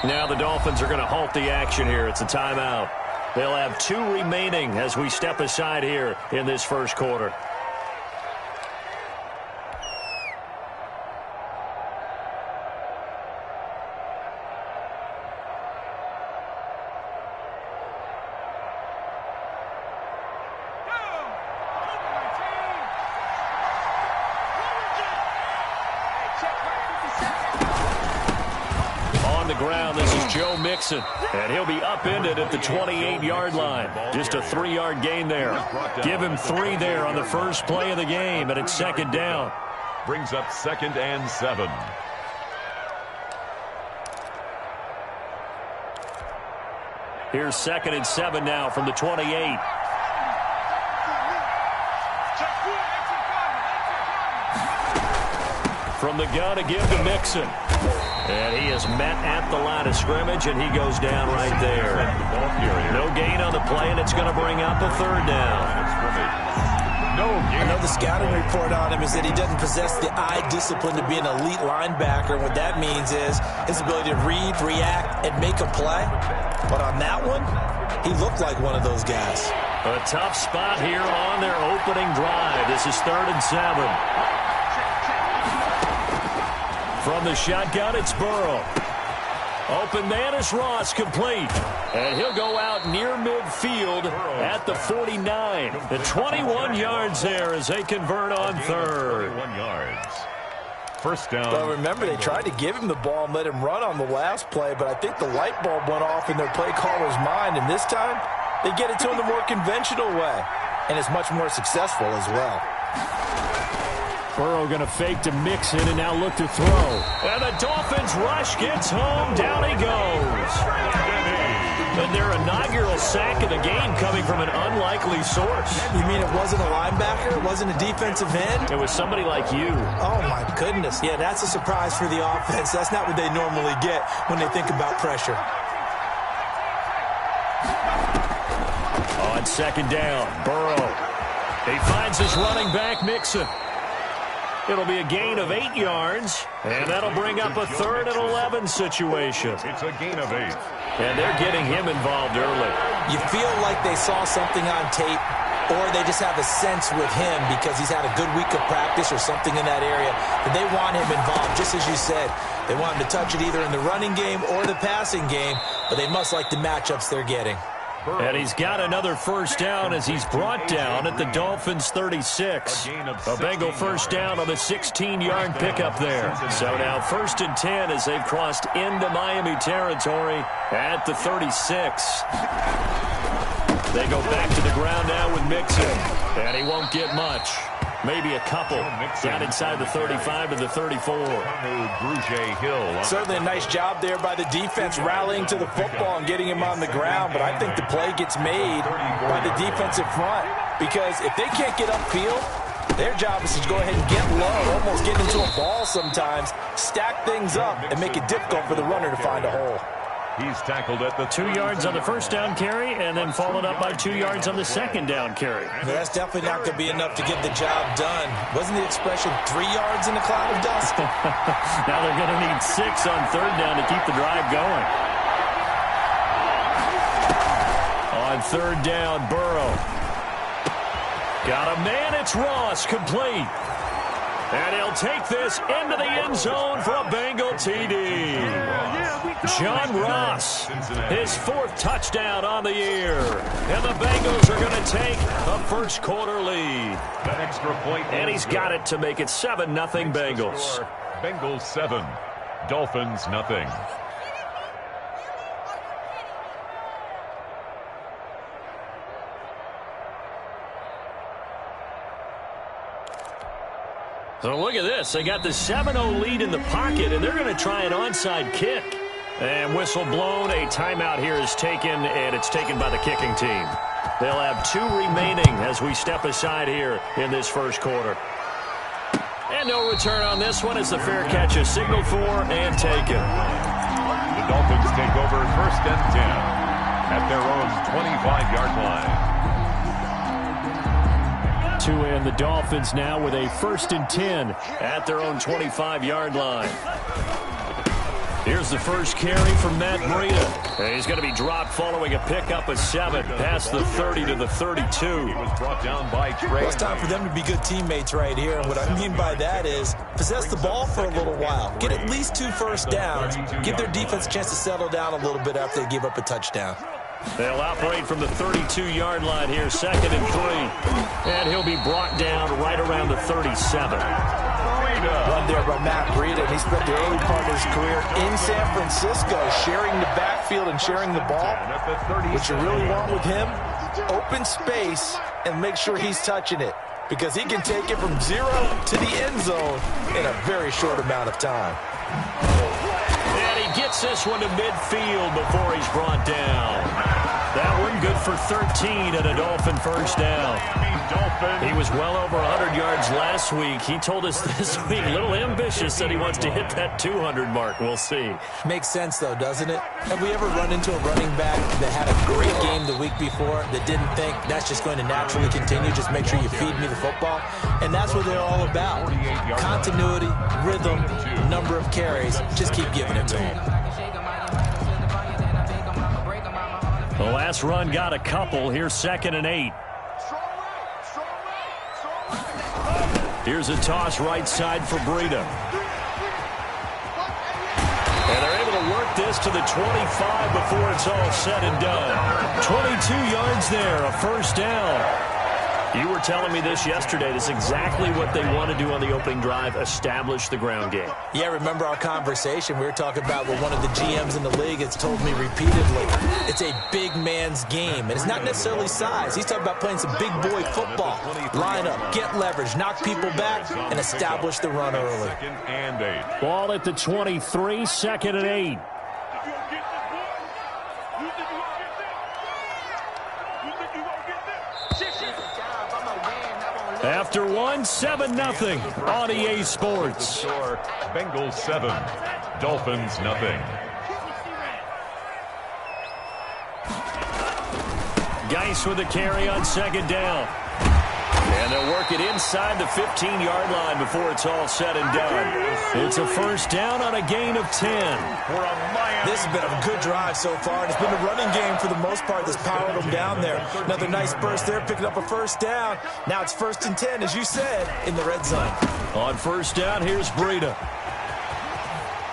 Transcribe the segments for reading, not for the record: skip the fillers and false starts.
Now the Dolphins are going to halt the action here. It's a timeout. They'll have 2 remaining as we step aside here in this first quarter. And he'll be upended at the 28-yard line. Just a 3-yard gain there. Give him 3 there on the first play of the game, and it's second down. Brings up 2nd and 7. Here's 2nd and 7 now from the 28. From the gun to give to Mixon. And he is met at the line of scrimmage, and he goes down right there. No gain on the play, and it's going to bring up a 3rd down. I know the scouting report on him is that he doesn't possess the eye discipline to be an elite linebacker. What that means is his ability to read, react, and make a play. But on that one, he looked like one of those guys. A tough spot here on their opening drive. This is 3rd and 7. From the shotgun, it's Burrow. Open man is Ross, complete. And he'll go out near midfield at the 49. The 21 yards there as they convert on 3rd. 21 yards. First down. Well, remember, they tried to give him the ball and let him run on the last play, but I think the light bulb went off in their play caller's mind, and this time they get it to him the more conventional way, and it's much more successful as well. Burrow going to fake to Mixon and now look to throw. And the Dolphins rush gets home. Down he goes. And their inaugural sack of the game coming from an unlikely source. You mean it wasn't a linebacker? It wasn't a defensive end? It was somebody like you. Oh, my goodness. Yeah, that's a surprise for the offense. That's not what they normally get when they think about pressure. On 2nd down, Burrow. He finds his running back, Mixon. It'll be a gain of 8 yards, and that'll bring up a 3rd and 11 situation. It's a gain of 8. And they're getting him involved early. You feel like they saw something on tape, or they just have a sense with him because he's had a good week of practice or something in that area that they want him involved. Just as you said, they want him to touch it either in the running game or the passing game, but they must like the matchups they're getting. And he's got another first down as he's brought down at the Dolphins' 36. A Bengal first down on the 16-yard pickup there. So now 1st and 10 as they've crossed into Miami territory at the 36. They go back to the ground now with Mixon. And he won't get much. Maybe a couple down inside the 35 to the 34. Certainly a nice job there by the defense rallying to the football and getting him on the ground, but I think the play gets made by the defensive front because if they can't get upfield, their job is to go ahead and get low, almost get into a ball sometimes, stack things up, and make it difficult for the runner to find a hole. He's tackled at the 2 yards on the first down carry and then followed up by 2 yards on the second down carry. That's definitely not going to be enough to get the job done. Wasn't the expression 3 yards in a cloud of dust? Now they're going to need 6 on 3rd down to keep the drive going. On 3rd down, Burrow. Got a man, it's Ross, complete. And he'll take this into the end zone for a Bengal TD. John Ross, his 4th touchdown on the year. And the Bengals are going to take a first quarter lead. That extra point. And he's got it to make it 7-0 Bengals. Bengals 7, Dolphins nothing. So look at this. They got the 7-0 lead in the pocket, and they're going to try an onside kick. And whistle blown. A timeout here is taken, and it's taken by the kicking team. They'll have 2 remaining as we step aside here in this first quarter. And no return on this one as the fair catch is signaled for and taken. The Dolphins take over 1st and 10 at their own 25-yard line. And the Dolphins now with a 1st and 10 at their own 25-yard line. Here's the first carry from Matt Breida. And he's going to be dropped following a pickup of 7 past the 30 to the 32. He was brought down by Trey. Well, it's time for them to be good teammates right here. And what I mean by that is possess the ball for a little while. Get at least 2 first downs. Give their defense a chance to settle down a little bit after they give up a touchdown. They'll operate from the 32-yard line here, 2nd and 3. And he'll be brought down right around the 37. Run there by Matt Breida, and he spent the early part of his career in San Francisco sharing the backfield and sharing the ball. What you really want with him, open space and make sure he's touching it, because he can take it from 0 to the end zone in a very short amount of time. And he gets this one to midfield before he's brought down. That one good for 13 and a Dolphin first down. He was well over 100 yards last week. He told us this week, a little ambitious, that he wants to hit that 200 mark. We'll see. Makes sense, though, doesn't it? Have we ever run into a running back that had a great game the week before that didn't think that's just going to naturally continue? Just make sure you feed me the football. And that's what they're all about. Continuity, rhythm, number of carries. Just keep giving it to him. The last run got a couple. Here's 2nd and 8. Here's a toss right side for Breida. And they're able to work this to the 25 before it's all said and done. 22 yards there, a first down. You were telling me this yesterday. This is exactly what they want to do on the opening drive, establish the ground game. Yeah, remember our conversation? We were talking about what one of the GMs in the league has told me repeatedly. It's a big man's game, and it's not necessarily size. He's talking about playing some big boy football. Line up, get leverage, knock people back, and establish the run early. 2nd and 8. Ball at the 23, 2nd and 8. After 1, 7-0 on EA Sports. Bengals 7, Dolphins nothing. Geis with the carry on 2nd down. And they'll work it inside the 15-yard line before it's all said and done. It's a first down on a gain of 10. This has been a good drive so far, and it's been a running game for the most part that's powered them down there. Another nice burst there, picking up a first down. Now it's 1st and 10, as you said, in the red zone. On first down, here's Breida.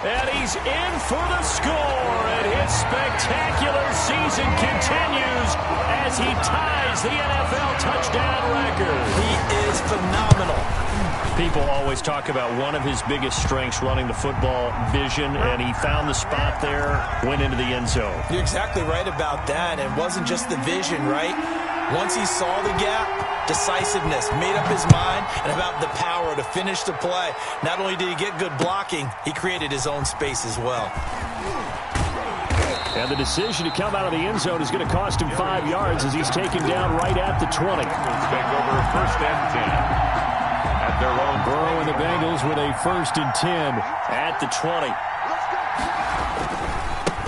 And he's in for the score, and his spectacular season continues as he ties the NFL touchdown record. He is phenomenal. People always talk about one of his biggest strengths, running the football, vision, and he found the spot there, went into the end zone. You're exactly right about that, and it wasn't just the vision, right? Once he saw the gap, decisiveness, made up his mind, and about the power to finish the play. Not only did he get good blocking, he created his own space as well. And the decision to come out of the end zone is going to cost him 5 yards as he's taken down right at the 20. Take over 1st and 10. At their own. Burrow and the Bengals with a 1st and 10 at the 20.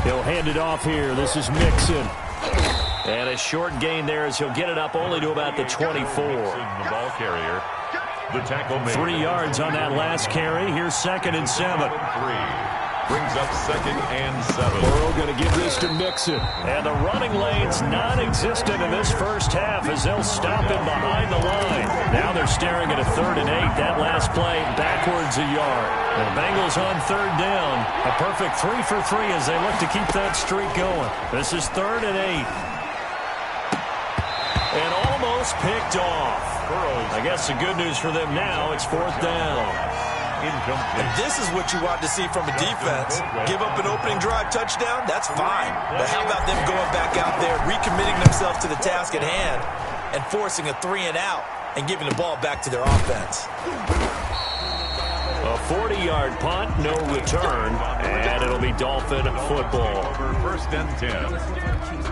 He'll hand it off here. This is Mixon. And a short gain there as he'll get it up only to about the 24. The ball carrier. The tackle made. 3 yards on that last carry. Here's 2nd and 7. 3. Brings up 2nd and 7. Burrow going to give this to Mixon. And the running lane's non-existent in this first half as they'll stop him behind the line. Now they're staring at a 3rd and 8. That last play backwards a yard. The Bengals on 3rd down. A perfect 3 for 3 as they look to keep that streak going. This is 3rd and 8. And almost picked off. I guess the good news for them now, it's 4th down. Incomplete. And this is what you want to see from a defense. Give up an opening drive touchdown, that's fine. But how about them going back out there, recommitting themselves to the task at hand, and forcing a 3 and out, and giving the ball back to their offense. A 40-yard punt, no return, and it'll be Dolphin football. 1st and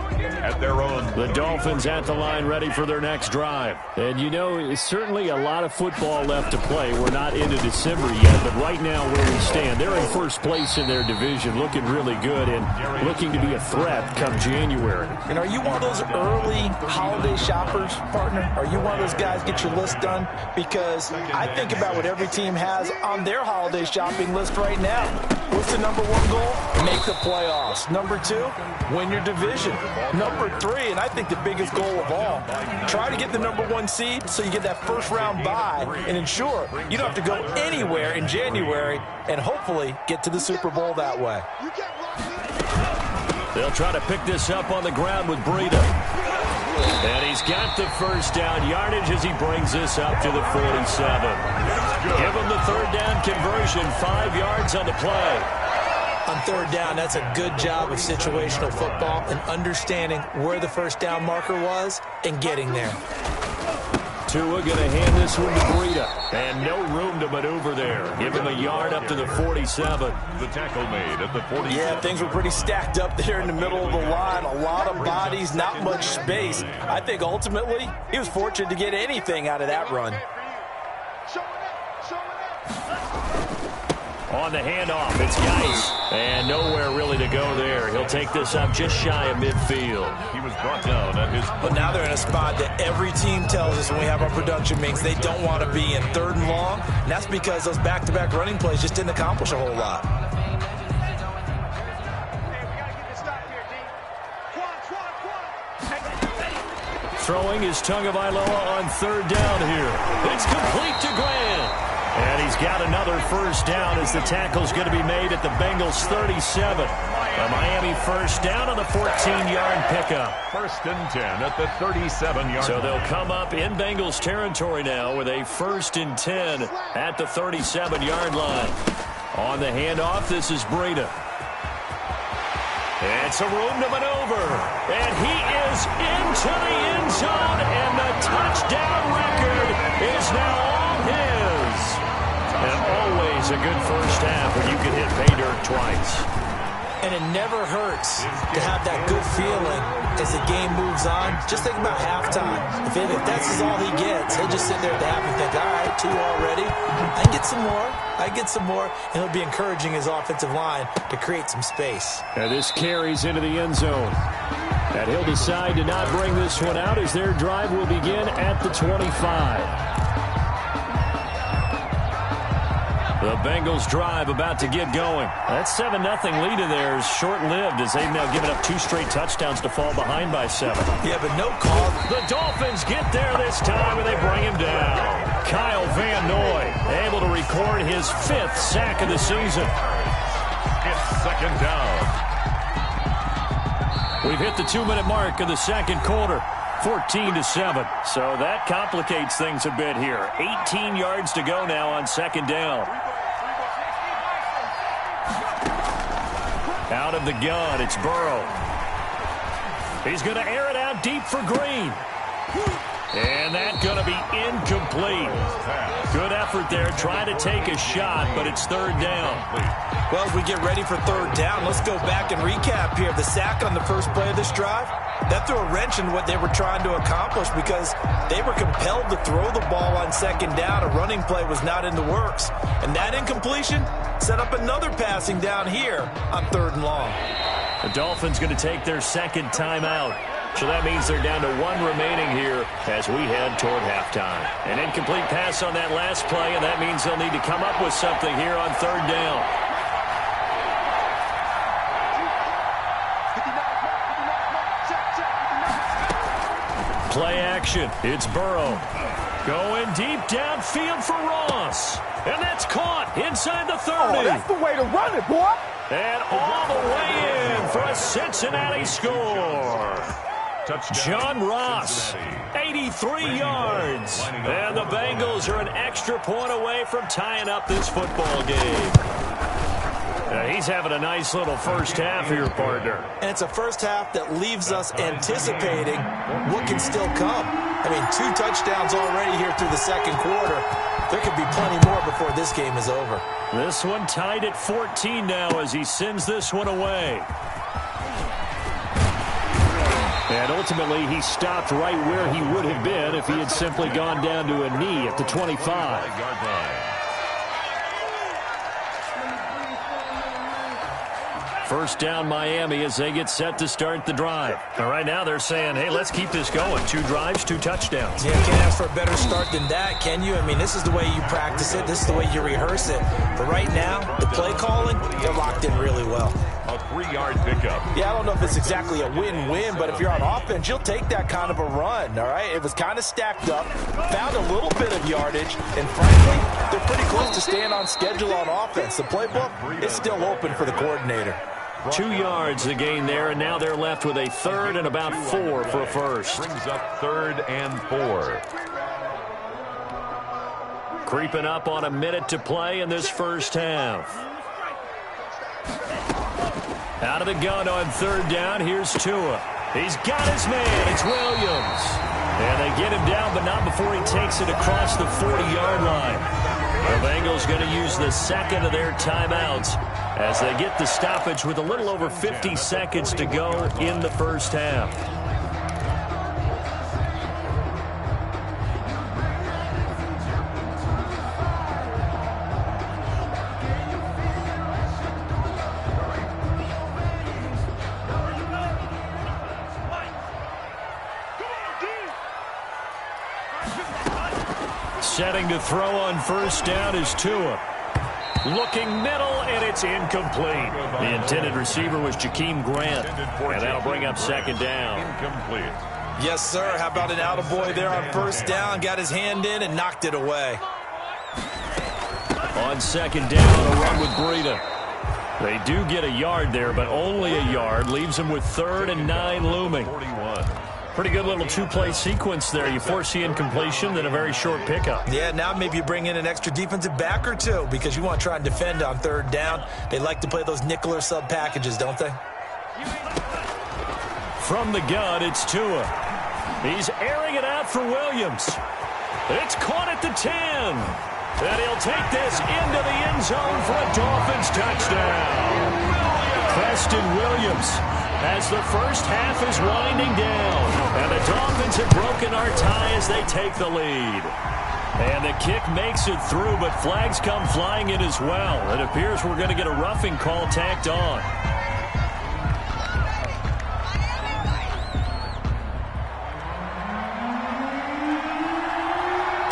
10. at their own. The Dolphins at the line ready for their next drive. And you know, it's certainly a lot of football left to play. We're not into December yet, but right now where we stand, they're in first place in their division, looking really good and looking to be a threat come January. And are you one of those early holiday shoppers, partner? Are you one of those guys get your list done? Because I think about what every team has on their holiday shopping list right now. What's the number one goal? Make the playoffs. Number two, win your division. Number three, and I think the biggest goal of all, try to get the number one seed so you get that first round bye and ensure you don't have to go anywhere in January and hopefully get to the Super Bowl that way. They'll try to pick this up on the ground with Breida. And he's got the first down yardage as he brings this up to the 47. Give him the third down conversion, 5 yards on the play. On third down, that's a good job of situational football and understanding where the first down marker was and getting there. Tua going to hand this one to Breida. And no room to maneuver there. Give him a yard up to the 47. The tackle made at the 47. Yeah, things were pretty stacked up there in the middle of the line. A lot of bodies, not much space. I think ultimately he was fortunate to get anything out of that run. On the handoff, it's Geis. And nowhere really to go there. He'll take this up just shy of midfield. He was brought down at his... But now they're in a spot that every team tells us when we have our production meetings they don't want to be in, third and long. And that's because those back-to-back running plays just didn't accomplish a whole lot. Throwing is Tagovailoa on third down here. It's complete to Grant. And he's got another first down as the tackle's going to be made at the Bengals 37. A Miami first down on the 14-yard pickup. First and 10 at the 37-yard. So they'll come up in Bengals territory now with a first and 10 at the 37-yard line. On the handoff, this is Breida. It's a room to maneuver. And he is into the end zone, and the touchdown record is now all his. And always a good first half when you can hit pay dirt twice. And it never hurts to have that good feeling as the game moves on. Just think about halftime. If that's all he gets, he'll just sit there at the half and think, all right, 2 already. I can get some more. I get some more. And he'll be encouraging his offensive line to create some space. And this carries into the end zone. And he'll decide to not bring this one out as their drive will begin at the 25. The Bengals drive about to get going. That 7-0 lead in there is short-lived as they've now given up 2 straight touchdowns to fall behind by 7. Yeah, but no call. The Dolphins get there this time and they bring him down. Kyle Van Noy able to record his 5th sack of the season. It's second down. We've hit the 2-minute mark of the second quarter. 14-7. So that complicates things a bit here. 18 yards to go now on second down. Out of the gun, it's Burrow. He's going to air it out deep for Green. And that's going to be incomplete. Good effort there, trying to take a shot, but it's third down. Well, as we get ready for third down, let's go back and recap here. The sack on the first play of this drive, that threw a wrench in what they were trying to accomplish because they were compelled to throw the ball on second down. A running play was not in the works. And that incompletion set up another passing down here on third and long. The Dolphins going to take their second timeout. So that means they're down to 1 remaining here as we head toward halftime. An incomplete pass on that last play, and that means they'll need to come up with something here on third down. Play action. It's Burrow. Going deep downfield for Ross. And that's caught inside the 30. Oh, that's the way to run it, boy. And all the way in for a Cincinnati score. John Ross, 83 yards. And the Bengals are an extra point away from tying up this football game. He's having a nice little first half here, partner. And it's a first half that leaves us anticipating what can still come. I mean, 2 touchdowns already here through the second quarter. There could be plenty more before this game is over. This one tied at 14 now as he sends this one away. And ultimately, he stopped right where he would have been if he had simply gone down to a knee at the 25. First down, Miami, as they get set to start the drive. And right now they're saying, hey, let's keep this going. 2 drives, 2 touchdowns. Yeah, can't ask for a better start than that, can you? I mean, this is the way you practice it. This is the way you rehearse it. But right now, the play calling, they're locked in really well. A 3-yard pickup. Yeah, I don't know if it's exactly a win-win, but if you're on offense, you'll take that kind of a run, all right? It was kind of stacked up, found a little bit of yardage, and frankly, they're pretty close to staying on schedule on offense. The playbook is still open for the coordinator. 2 yards the gain there, and now they're left with a 3rd and about 4 for a first. Brings up 3rd and 4. Creeping up on a minute to play in this first half. Out of the gun on 3rd down, here's Tua. He's got his man, it's Williams. And they get him down, but not before he takes it across the 40-yard line. The Bengals going to use the second of their timeouts as they get the stoppage with a little over 50 seconds to go in the first half. Setting to throw on first down is Tua. Looking middle, and it's incomplete. The intended receiver was Jakeem Grant, and that'll bring up second down. Incomplete. Yes, sir. How about an attaboy there on first down? Got his hand in and knocked it away. On second down, a run with Breida. They do get a yard there, but only a yard. Leaves them with 3rd and 9 looming. 41. Pretty good little 2-play sequence there. You force the incompletion, then a very short pickup. Yeah, now maybe you bring in an extra defensive back or 2 because you want to try and defend on 3rd down. They like to play those nickel or sub packages, don't they? From the gun, it's Tua. He's airing it out for Williams. It's caught at the 10. And he'll take this into the end zone for a Dolphins touchdown. Preston Williams, as the first half is winding down. And the Dolphins have broken our tie as they take the lead. And the kick makes it through, but flags come flying in as well. It appears we're going to get a roughing call tacked on.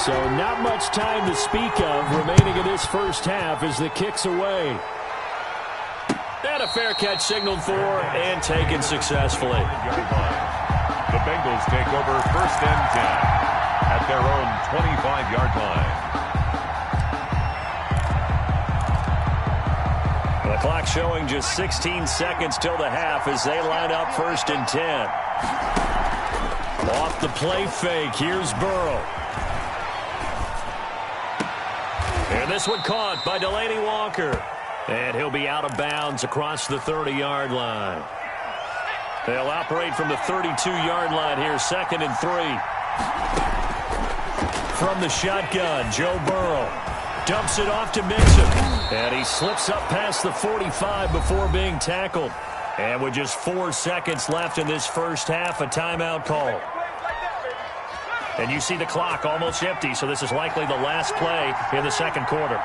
So not much time to speak of remaining in this first half as the kick's away. And a fair catch signaled for and taken successfully. The Bengals take over 1st and 10 at their own 25-yard line. The clock showing just 16 seconds till the half as they line up 1st and 10. Off the play fake, here's Burrow. And this one caught by Delaney Walker. And he'll be out of bounds across the 30-yard line. They'll operate from the 32-yard line here, 2nd and 3. From the shotgun, Joe Burrow dumps it off to Mixon. And he slips up past the 45 before being tackled. And with just 4 seconds left in this first half, a timeout call. And you see the clock almost empty, so this is likely the last play in the second quarter.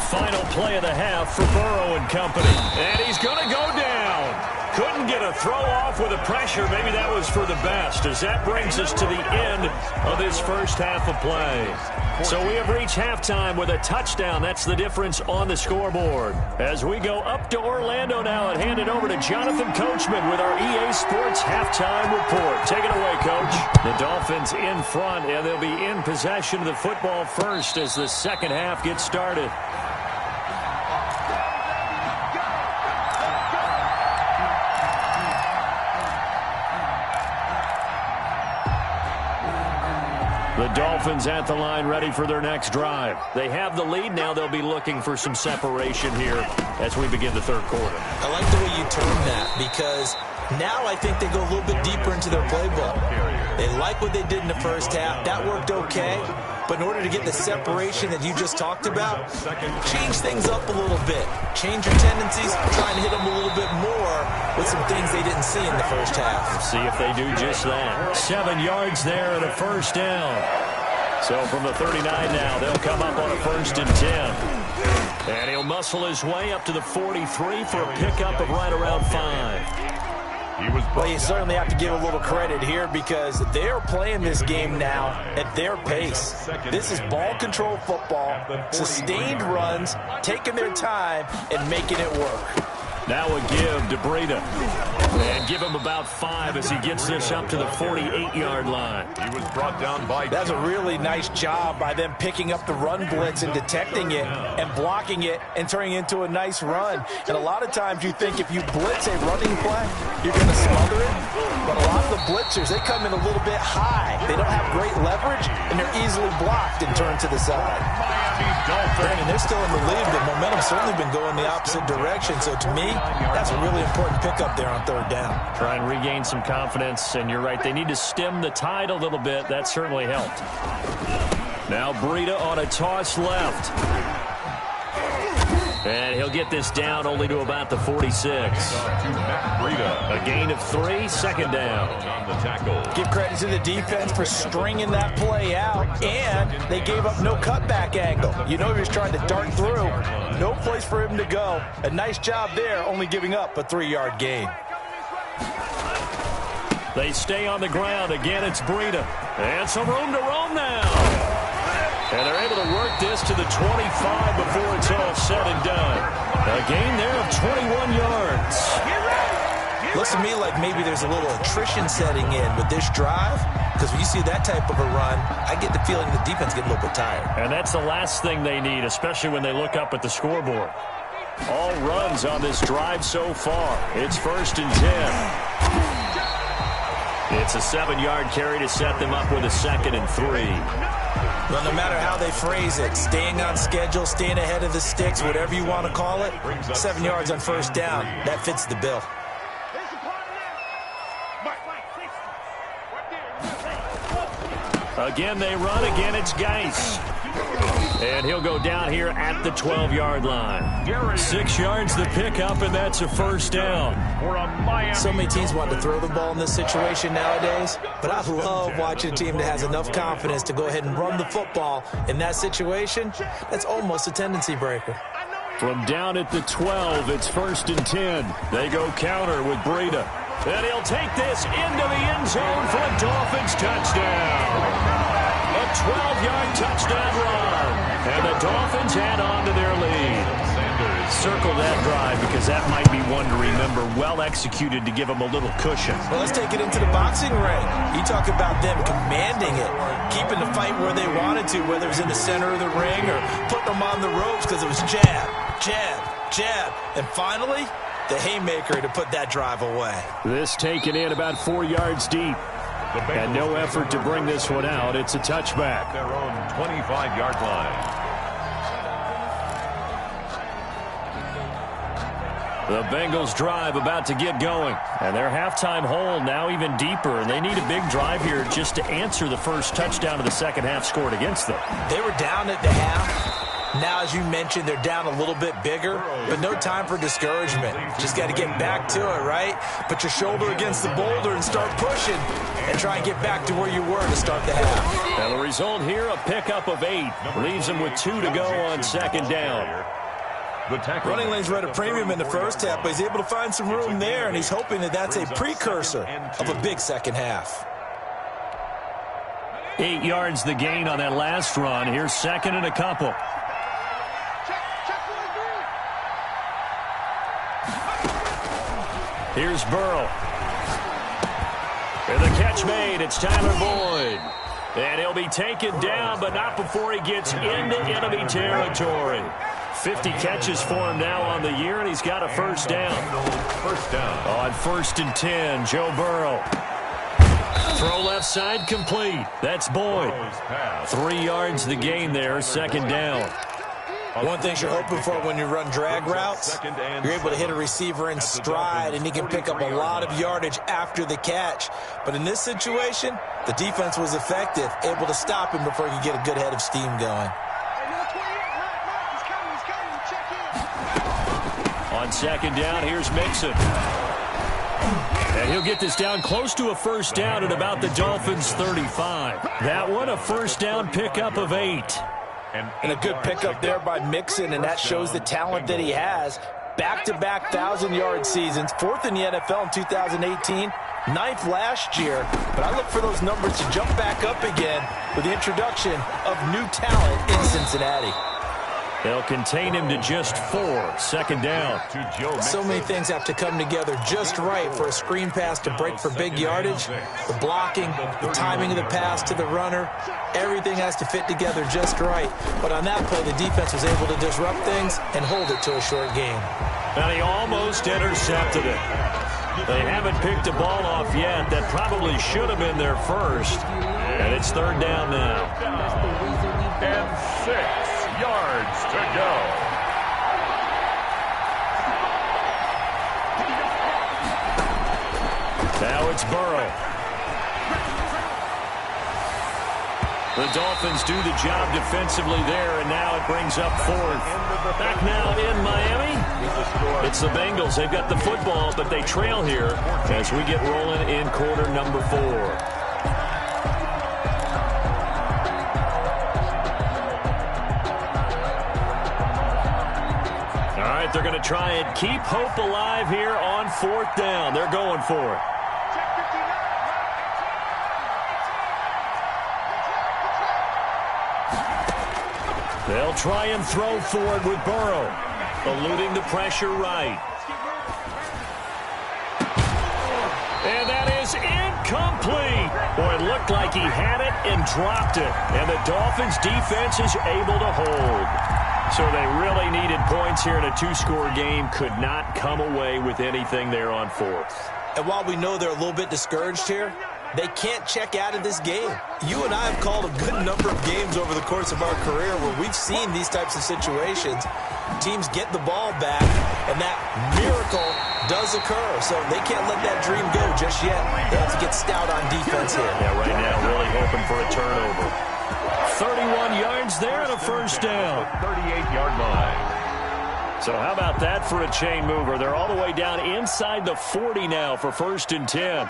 Final play of the half for Burrow and company. And he's going to go down. Couldn't get a throw off with the pressure. Maybe that was for the best, as that brings us to the end of this first half of play. So we have reached halftime with a touchdown. That's the difference on the scoreboard. As we go up to Orlando now and hand it over to Jonathan Coachman with our EA Sports halftime report. Take it away, Coach. The Dolphins in front, and they'll be in possession of the football first as the second half gets started. The Dolphins at the line ready for their next drive. They have the lead. Now they'll be looking for some separation here as we begin the third quarter. I like the way you term that because now I think they go a little bit deeper into their playbook. They like what they did in the first half. That worked okay. But in order to get the separation that you just talked about, change things up a little bit. Change your tendencies, try and hit them a little bit more with some things they didn't see in the first half. We'll see if they do just that. 7 yards there and a first down. So from the 39 now, they'll come up on a 1st and 10. And he'll muscle his way up to the 43 for a pickup of right around 5. Well, you certainly have to give a little credit here because they're playing this game now at their pace. This is ball control football, sustained runs, taking their time, and making it work. Now a give to Breida. And give him about 5 as he gets this up to the 48-yard line. He was brought down by... That's a really nice job by them picking up the run blitz and detecting it and blocking it and turning it into a nice run. And a lot of times you think if you blitz a running play, you're going to smother it. But a lot of the blitzers, they come in a little bit high. They don't have great leverage, and they're easily blocked and turned to the side. Brandon, they're still in the lead, but momentum's certainly been going the opposite direction. So to me, that's a really important pickup there on 3rd down. Try and regain some confidence, and you're right, they need to stem the tide a little bit. That certainly helped. Now Breida on a toss left. And he'll get this down only to about the 46. A gain of 3, 2nd down. Give credit to the defense for stringing that play out, and they gave up no cutback angle. You know he was trying to dart through. No place for him to go. A nice job there, only giving up a 3-yard gain. They stay on the ground. Again, it's Breida. And some room to roam now. And they're able to work this to the 25 before it's all said and done. A gain there of 21 yards. Looks to me like maybe there's a little attrition setting in with this drive, because when you see that type of a run, I get the feeling the defense getting a little bit tired. And that's the last thing they need, especially when they look up at the scoreboard. All runs on this drive so far. It's 1st and 10. It's a 7-yard carry to set them up with a 2nd and 3. Well, no matter how they phrase it, staying on schedule, staying ahead of the sticks, whatever you want to call it, 7 yards on 1st down, that fits the bill. Again, they run. Again, it's Geis. And he'll go down here at the 12-yard line. 6 yards the pickup, and that's a 1st down. So many teams want to throw the ball in this situation nowadays, but I love watching a team that has enough confidence to go ahead and run the football. In that situation, that's almost a tendency breaker. From down at the 12, it's 1st and 10. They go counter with Breida. And he'll take this into the end zone for a Dolphins touchdown. A 12-yard touchdown run. And the Dolphins add on to their lead. Circle that drive because that might be one to remember. Well executed to give them a little cushion. Well, let's take it into the boxing ring. You talk about them commanding it, keeping the fight where they wanted to, whether it was in the center of the ring or putting them on the ropes because it was jab, jab, jab. And finally, the haymaker to put that drive away. This taken in about 4 yards deep. And no effort to bring this one out. It's a touchback. Their own 25-yard line. The Bengals drive about to get going. And their halftime hole now even deeper. And they need a big drive here just to answer the first touchdown of the second half scored against them. They were down at the half. Now, as you mentioned, they're down a little bit bigger, but no time for discouragement. Just got to get back to it, right? Put your shoulder against the boulder and start pushing and try and get back to where you were to start the half. And the result here, a pickup of 8. Leaves them with 2 to go on 2nd down. Running lanes were at a premium in the first half, but he's able to find some room there, and he's hoping that that's a precursor of a big second half. 8 yards the gain on that last run. Here's 2nd and a couple. Here's Burrow. And the catch made. It's Tyler Boyd. And he'll be taken down, but not before he gets into enemy territory. 50 catches for him now on the year, and he's got a first down. First down. On 1st and 10, Joe Burrow. Throw left side complete. That's Boyd. 3 yards the gain there, 2nd down. One thing you're hoping for when you run drag routes, you're able to hit a receiver in stride, and he can pick up a lot of yardage after the catch. But in this situation, the defense was effective, able to stop him before he could get a good head of steam going. On second down, here's Mixon. And he'll get this down close to a first down at about the Dolphins' 35. That one, a first down pickup of 8. And a good pickup there by Mixon, and that shows the talent that he has. Back-to-back 1,000-yard seasons, 4th in the NFL in 2018, 9th last year. But I look for those numbers to jump back up again with the introduction of new talent in Cincinnati. They'll contain him to just 4. Second down. So many things have to come together just right for a screen pass to break for big yardage. The blocking, the timing of the pass to the runner, everything has to fit together just right. But on that play, the defense was able to disrupt things and hold it to a short game. And he almost intercepted it. They haven't picked a ball off yet. That probably should have been their first. And it's third down now. And 6 yards to go. Now it's Burrow. The Dolphins do the job defensively there, and now it brings up 4th. Back now in Miami. It's the Bengals. They've got the football, but they trail here as we get rolling in quarter number 4. They're going to try and keep hope alive here on 4th down. They're going for it. They'll try and throw for it with Burrow, eluding the pressure right. And that is incomplete. Boy, it looked like he had it and dropped it. And the Dolphins defense is able to hold. So they really needed points here in a 2-score game. Could not come away with anything there on 4th. And while we know they're a little bit discouraged here, they can't check out of this game. You and I have called a good number of games over the course of our career where we've seen these types of situations. Teams get the ball back, and that miracle does occur. So they can't let that dream go just yet. They have to get stout on defense here. Yeah, right now really hoping for a turnover. 31 yards there and a first down. 38-yard line. So how about that for a chain mover? They're all the way down inside the 40 now for 1st and 10.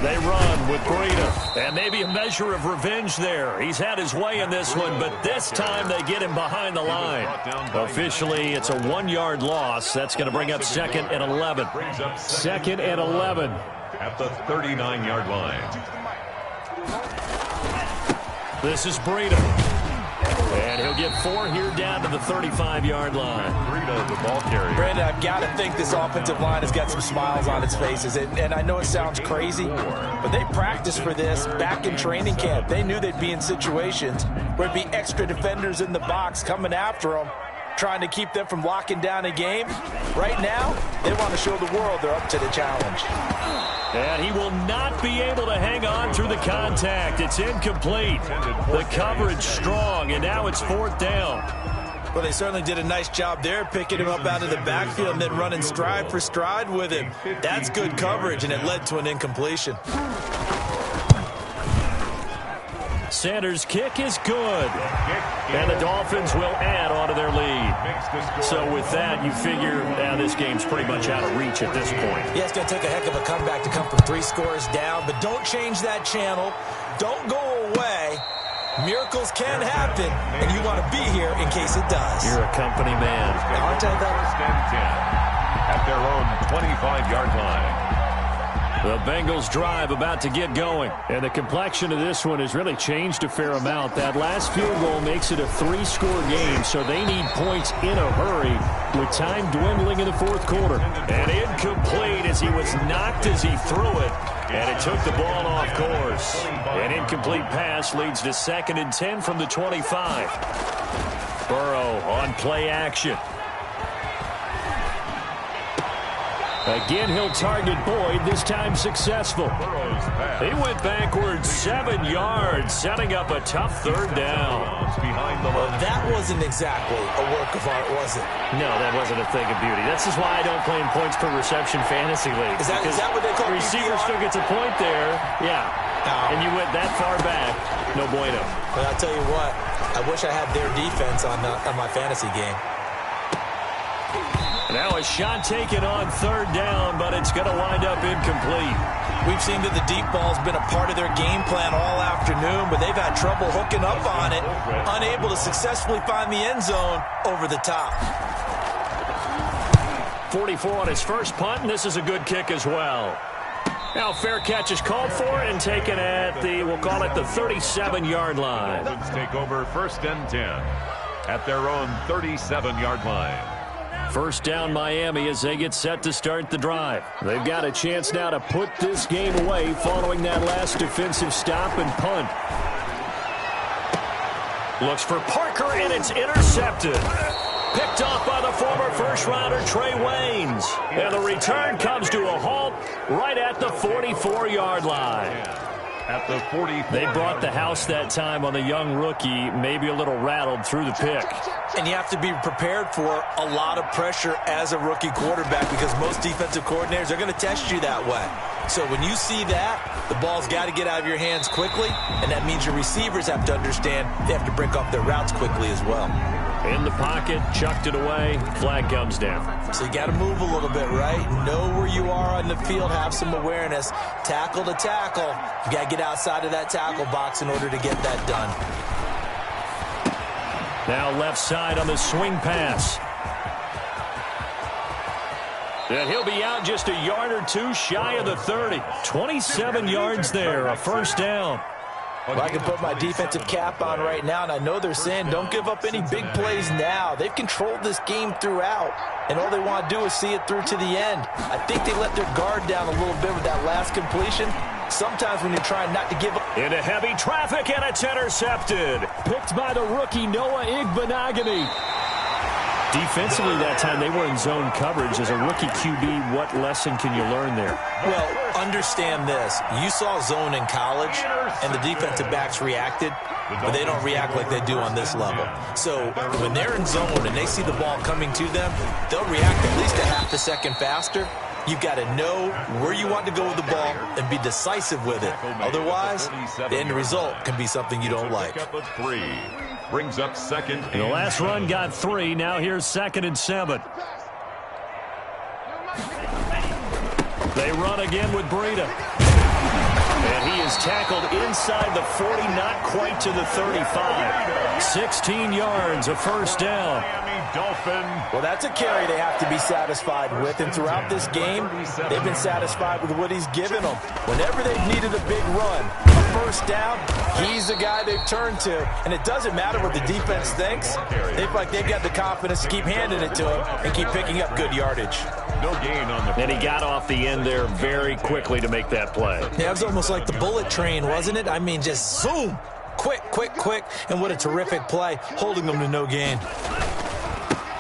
They run with Breida, and maybe a measure of revenge there. He's had his way in this one, but this time they get him behind the line. Officially, it's a 1-yard loss. That's going to bring up 2nd and 11. 2nd and 11. At the 39-yard line. This is Breida. And he'll get 4 here down to the 35-yard line. Breida, the ball carrier. Brandon, I've got to think this offensive line has got some smiles on its faces. And I know it sounds crazy, but they practiced for this back in training camp. They knew they'd be in situations where it'd be extra defenders in the box coming after them, trying to keep them from locking down a game. Right now, they want to show the world they're up to the challenge. And he will not be able to hang on through the contact. It's incomplete. The coverage strong, and now it's 4th down. Well, they certainly did a nice job there, picking him up out of the backfield and then running stride for stride with him. That's good coverage, and it led to an incompletion. Sanders' kick is good. And the Dolphins will add on to their lead. So with that, you figure now this game's pretty much out of reach at this point. Yeah, it's going to take a heck of a comeback to come from 3 scores down, but don't change that channel. Don't go away. Miracles can happen, and you want to be here in case it does. You're a company man. Aren't I, though? 1st and 10 at their own 25-yard line. The Bengals drive about to get going. And the complexion of this one has really changed a fair amount. That last field goal makes it a 3-score game, so they need points in a hurry with time dwindling in the 4th quarter. And incomplete as he was knocked as he threw it. And it took the ball off course. An incomplete pass leads to 2nd and 10 from the 25. Burrow on play action. Again, he'll target Boyd, this time successful. He went backwards 7 yards, setting up a tough third down. Well, that wasn't exactly a work of art, was it? No, that wasn't a thing of beauty. This is why I don't play in points per reception fantasy league. Is that what they call the receiver PPR? still gets a point there. Yeah. And you went that far back. No bueno. But I'll tell you what, I wish I had their defense on my fantasy game. Now a shot taken on third down, but it's going to wind up incomplete. We've seen that the deep ball's been a part of their game plan all afternoon, but they've had trouble hooking up on it, unable to successfully find the end zone over the top. 44 on his first punt, and this is a good kick as well. Now fair catch is called for and taken at the, we'll call it the 37-yard line. Dolphins take over 1st and 10 at their own 37-yard line. First down Miami as they get set to start the drive. They've got a chance now to put this game away following that last defensive stop and punt. Looks for Parker, and it's intercepted. Picked off by the former first-rounder Trey Waynes. And the return comes to a halt right at the 44-yard line. At the 44. They brought the house that time on the young rookie, maybe a little rattled through the pick. And you have to be prepared for a lot of pressure as a rookie quarterback because most defensive coordinators are going to test you that way. So when you see that, the ball's got to get out of your hands quickly, and that means your receivers have to understand they have to break off their routes quickly as well. In the pocket, chucked it away, flag comes down. So you got to move a little bit, right? Know where you are on the field, have some awareness. Tackle to tackle. You got to get outside of that tackle box in order to get that done. Now left side on the swing pass. And he'll be out just a yard or two shy of the 30. 27 yards there, a first down. Well, I can put my defensive cap on right now, and I know they're saying don't give up any big plays now. They've controlled this game throughout, and all they want to do is see it through to the end. I think they let their guard down a little bit with that last completion. Sometimes when you're trying not to give up. Into heavy traffic, and it's intercepted. Picked by the rookie Noah Igbenogany. Defensively that time, they were in zone coverage. As a rookie QB, what lesson can you learn there? Well, understand this. You saw zone in college, and the defensive backs reacted, but they don't react like they do on this level. So when they're in zone and they see the ball coming to them, they'll react at least a half a second faster. You've got to know where you want to go with the ball and be decisive with it. Otherwise, the end result can be something you don't like. Brings up second. And the last run got 3. Now here's 2nd and 7. They run again with Breida. And he is tackled inside the 40, not quite to the 35. 16 yards, a first down. Well, that's a carry they have to be satisfied with, and throughout this game, they've been satisfied with what he's given them. Whenever they've needed a big run, a first down, he's the guy they've turned to, and it doesn't matter what the defense thinks. They feel like they've got the confidence to keep handing it to him and keep picking up good yardage. No gain on the. And he got off the end there very quickly to make that play. Yeah, it was almost like the bullet train, wasn't it? I mean, just zoom, quick, and what a terrific play, holding them to no gain.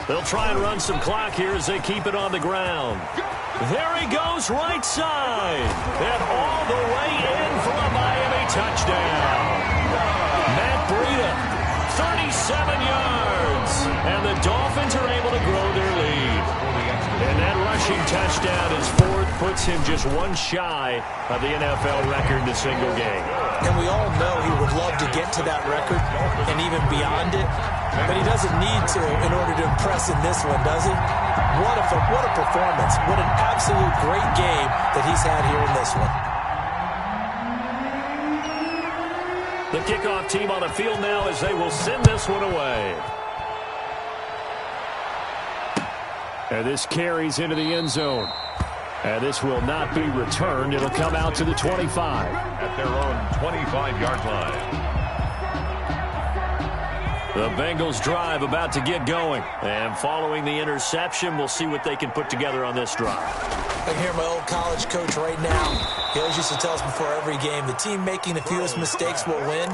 They'll try and run some clock here as they keep it on the ground. There he goes, right side. And all the way in for a Miami touchdown. Matt Breida, 37 yards. And the Dolphins are able to grow their lead. And that rushing touchdown is 4th, puts him just 1 shy of the NFL record in a single game. And we all know he would love to get to that record and even beyond it. But he doesn't need to in order to impress in this one, does he? What a performance. What an absolute great game that he's had here in this one. The kickoff team on the field now as they will send this one away. And this carries into the end zone. And this will not be returned. It'll come out to the 25. At their own 25-yard line. The Bengals drive about to get going. And following the interception, we'll see what they can put together on this drive. I can hear my old college coach right now. He always used to tell us before every game, the team making the fewest mistakes will win.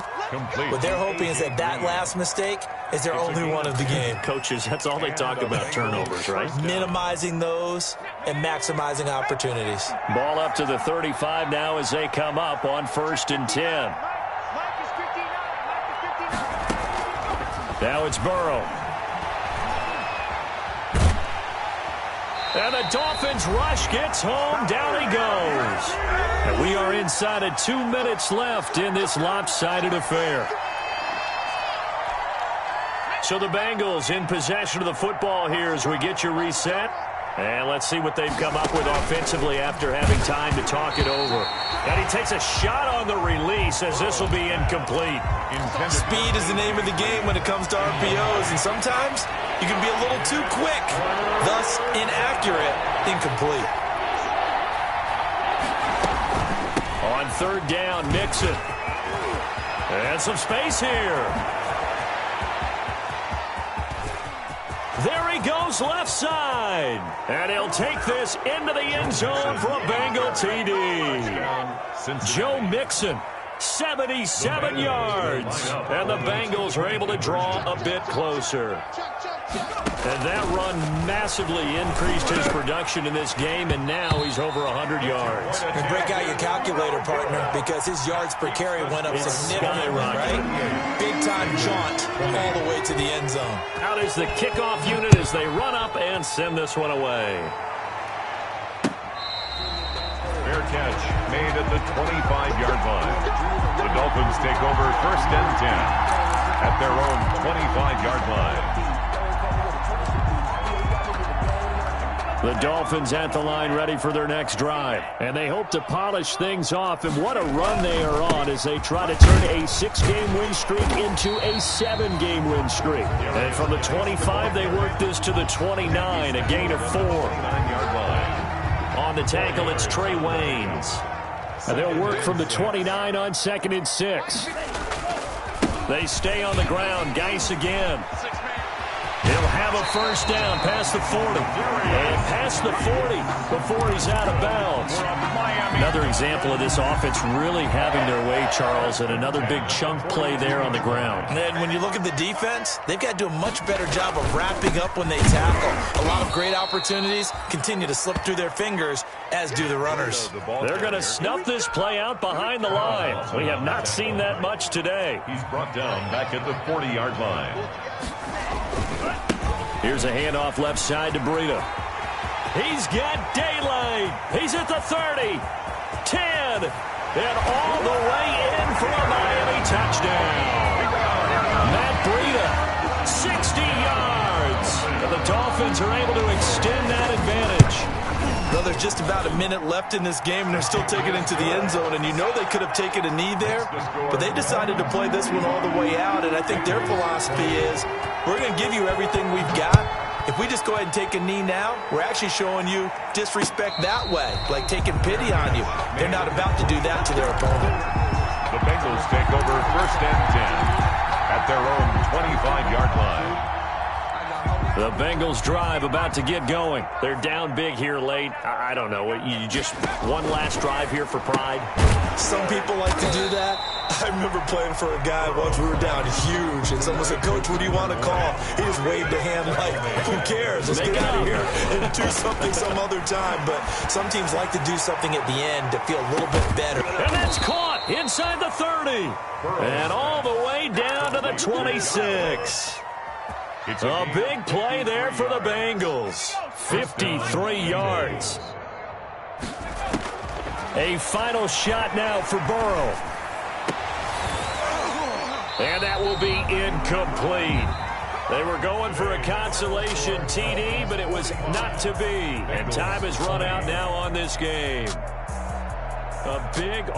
What they're hoping is that last mistake is their only one of the game. Coaches, that's all they talk about, turnovers, right? Minimizing those and maximizing opportunities. Ball up to the 35 now as they come up on 1st and 10. Now it's Burrow. And the Dolphins rush gets home. Down he goes. And we are inside of 2 minutes left in this lopsided affair. So the Bengals in possession of the football here as we get you reset. And let's see what they've come up with offensively after having time to talk it over. And he takes a shot on the release as this will be incomplete. Speed is the name of the game when it comes to RPOs, and sometimes you can be a little too quick, thus inaccurate, incomplete. On 3rd down, Mixon. And some space here. There he goes left side. And he'll take this into the end zone for a Bengal TD. Joe Mixon, 77 yards. And the Bengals are able to draw a bit closer. And that run massively increased his production in this game, and now he's over 100 yards. And break out your calculator, partner, because his yards per carry went up significantly, right? Big-time jaunt all the way to the end zone. Out is the kickoff unit as they run up and send this one away. Fair catch made at the 25-yard line. The Dolphins take over 1st and 10 at their own 25-yard line. The Dolphins at the line ready for their next drive. And they hope to polish things off. And what a run they are on as they try to turn a 6-game win streak into a 7-game win streak. And from the 25, they work this to the 29, a gain of 4. On the tackle, it's Trey Waynes. And they'll work from the 29 on 2nd and 6. They stay on the ground. Geis again. He'll have a 1st down past the 40. And past the 40 before he's out of bounds. Another example of this offense really having their way, Charles, and another big chunk play there on the ground. And then when you look at the defense, they've got to do a much better job of wrapping up when they tackle. A lot of great opportunities continue to slip through their fingers, as do the runners. They're going to snuff this play out behind the line. We have not seen that much today. He's brought down back at the 40-yard line. Here's a handoff left side to Breida. He's got daylight. He's at the 30, 10, and all the way in for a Miami touchdown. Matt Breida, 60 yards. And the Dolphins are able to extend that advantage. Well, there's just about a minute left in this game, and they're still taking it into the end zone. And you know they could have taken a knee there, but they decided to play this one all the way out. And I think their philosophy is, we're going to give you everything we've got. If we just go ahead and take a knee now, we're actually showing you disrespect that way, like taking pity on you. They're not about to do that to their opponent. The Bengals take over 1st and 10 at their own 25-yard line. The Bengals drive about to get going. They're down big here late. I don't know. You just one last drive here for pride? Some people like to do that. I remember playing for a guy once. We were down huge, and someone said, "Coach, what do you want to call?" He just waved a hand like, "Who cares? Let's get out of here and do something some other time." But some teams like to do something at the end to feel a little bit better. And that's caught inside the 30. And all the way down to the 26. A big play there for the Bengals. 53 yards. A final shot now for Burrow. And that will be incomplete. They were going for a consolation TD, but it was not to be. And time has run out now on this game. A big